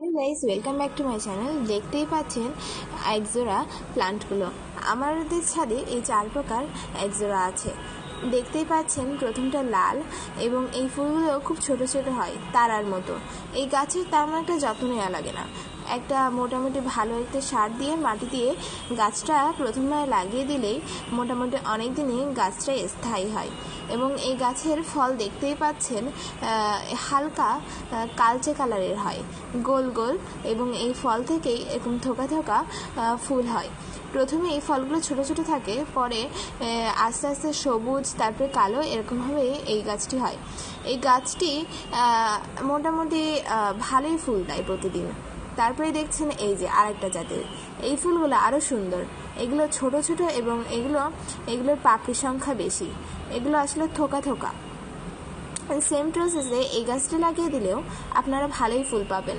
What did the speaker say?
Hello guys, welcome back to my channel. দেখতেই পাচ্ছেন একজোড়া প্লান্টগুলো। আমাদের ছাদে এই 4 প্রকার একজোড়া আছে। দেখতেই পাচ্ছেন প্রথমটা লাল এবং এই ফুলগুলো খুব ছোট ছোট হয় তারার মতো। এই গাছের তেমন একটা যত্ন নেওয়া লাগে না। একটা মোটামুটি ভালো একটা সার দিয়ে মাটি দিয়ে গাছটা প্রথমবার লাগিয়ে দিলেই মোটামুটি অনেক দিনই গাছটা স্থায়ী হয়। এবং এই গাছের ফল দেখতেই পাচ্ছেন হালকা কালচে কালারের হয়, গোল গোল, এবং এই ফল থেকেই এরকম থোকা থোকা ফুল হয়। প্রথমে এই ফলগুলো ছোট ছোট থাকে, পরে আস্তে আস্তে সবুজ, তারপরে কালো, এরকমভাবে এই গাছটি হয়। এই গাছটি মোটামুটি ভালোই ফুল দেয় প্রতিদিন। তারপরে দেখছেন এই যে আরেকটা জাতের এই ফুলগুলো আরও সুন্দর। এগুলো ছোট ছোট এবং এগুলোর পাপড়ির সংখ্যা বেশি। এগুলো আসলে থোকা থোকা। সেম প্রসেসে এই গাছটি লাগিয়ে দিলেও আপনারা ভালোই ফুল পাবেন।